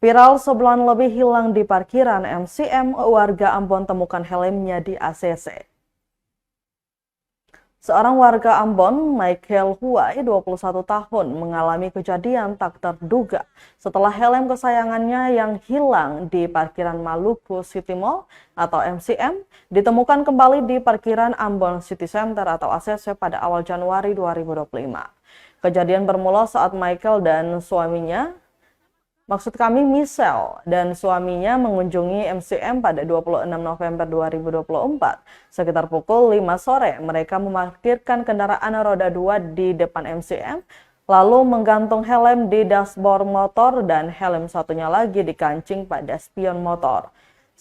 Viral sebulan lebih hilang di parkiran MCM, warga Ambon temukan helmnya di ACC. Seorang warga Ambon, Michael Huai, 21 tahun, mengalami kejadian tak terduga setelah helm kesayangannya yang hilang di parkiran Maluku City Mall atau MCM ditemukan kembali di parkiran Ambon City Center atau ACC pada awal Januari 2025. Kejadian bermula saat Michael dan suaminya, Michelle dan suaminya mengunjungi MCM pada 26 November 2024. Sekitar pukul 5 sore, mereka memarkirkan kendaraan roda 2 di depan MCM, lalu menggantung helm di dashboard motor dan helm satunya lagi di kancing pada spion motor.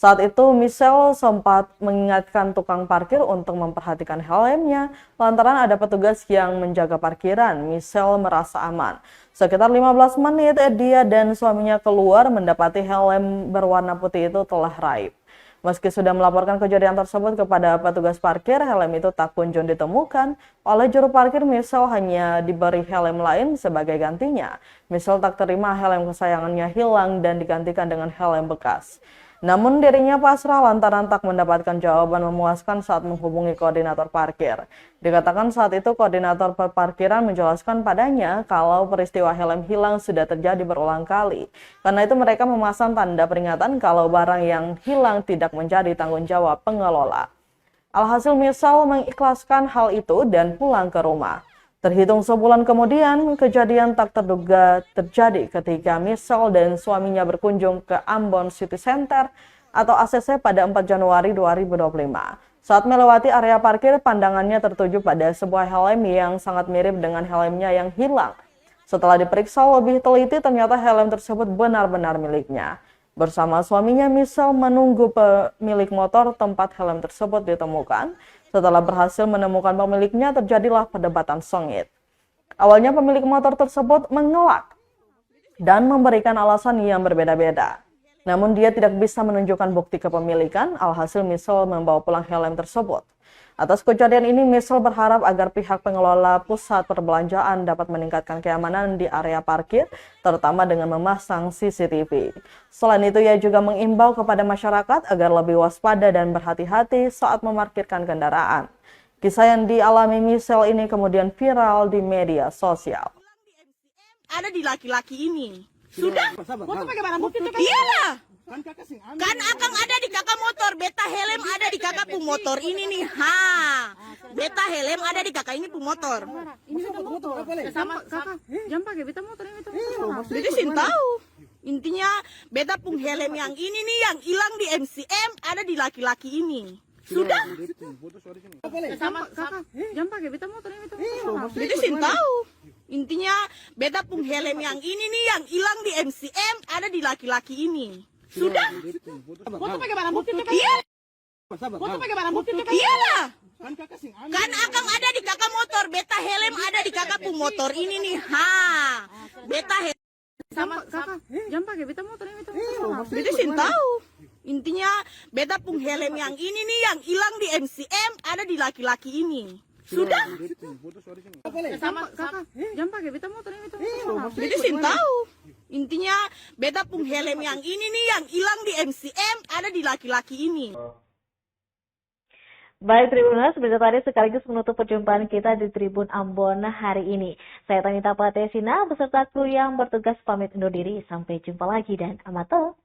Saat itu, Michelle sempat mengingatkan tukang parkir untuk memperhatikan helmnya lantaran ada petugas yang menjaga parkiran. Michelle merasa aman. Sekitar 15 menit, dia dan suaminya keluar mendapati helm berwarna putih itu telah raib. Meski sudah melaporkan kejadian tersebut kepada petugas parkir, helm itu tak kunjung ditemukan. Oleh juru parkir, Michelle hanya diberi helm lain sebagai gantinya. Michelle tak terima helm kesayangannya hilang dan digantikan dengan helm bekas. Namun dirinya pasrah lantaran tak mendapatkan jawaban memuaskan saat menghubungi koordinator parkir. Dikatakan saat itu koordinator parkiran menjelaskan padanya kalau peristiwa helm hilang sudah terjadi berulang kali. Karena itu mereka memasang tanda peringatan kalau barang yang hilang tidak menjadi tanggung jawab pengelola. Alhasil Michelle mengikhlaskan hal itu dan pulang ke rumah. Terhitung sebulan kemudian, kejadian tak terduga terjadi ketika Michelle dan suaminya berkunjung ke Ambon City Center atau ACC pada 4 Januari 2025. Saat melewati area parkir, pandangannya tertuju pada sebuah helm yang sangat mirip dengan helmnya yang hilang. Setelah diperiksa lebih teliti, ternyata helm tersebut benar-benar miliknya. Bersama suaminya, Michelle menunggu pemilik motor tempat helm tersebut ditemukan. Setelah berhasil menemukan pemiliknya, terjadilah perdebatan sengit. Awalnya pemilik motor tersebut mengelak dan memberikan alasan yang berbeda-beda. Namun dia tidak bisa menunjukkan bukti kepemilikan, alhasil Michelle membawa pulang helm tersebut. Atas kejadian ini, Michelle berharap agar pihak pengelola pusat perbelanjaan dapat meningkatkan keamanan di area parkir, terutama dengan memasang CCTV. Selain itu, ia juga mengimbau kepada masyarakat agar lebih waspada dan berhati-hati saat memarkirkan kendaraan. Kisah yang dialami Michelle ini kemudian viral di media sosial. Ada di laki-laki ini. Sudah? Foto pakai barang bukti tuh kan? Iyalah. Kan akang ada di kakak motor, beta helm ada di kakak pu motor ini nih. Ha. Beta helm ada di kakak ini pu motor. Ini motor apa lagi? Sama kakak. Jangan pakai beta motor ini motor. Jadi sin tahu. Intinya beta pun helm yang ini nih yang hilang di MCM ada di laki-laki ini. Sudah? Sama kakak. Jangan pakai beta motor ini motor. Jadi sin tahu. Intinya beta pun helm yang ini nih yang hilang di MCM ada di laki-laki ini. Sudah? Foto pakai barang bukti tuh kan? Iya. Foto pakai barang bukti tuh kan? Iyalah. Kan akang ada di kakak motor, beta helm ada di kakak pu motor ini nih. Ha. Beta helm Sama kakak. Jangan pakai beta motor ini motor. jadi sin tahu. Intinya beta pun helm yang ini nih yang hilang di MCM ada di laki-laki ini. Sudah? Sama kakak. Jangan pakai beta motor ini motor. Jadi sin tahu. Intinya beta pun helm yang ini nih yang hilang di MCM ada di laki-laki ini. Baik Tribuners, berita tadi sekaligus menutup perjumpaan kita di Tribun Ambon hari ini. Saya Tanita Patesina beserta kru yang bertugas pamit undur diri. Sampai jumpa lagi dan amato.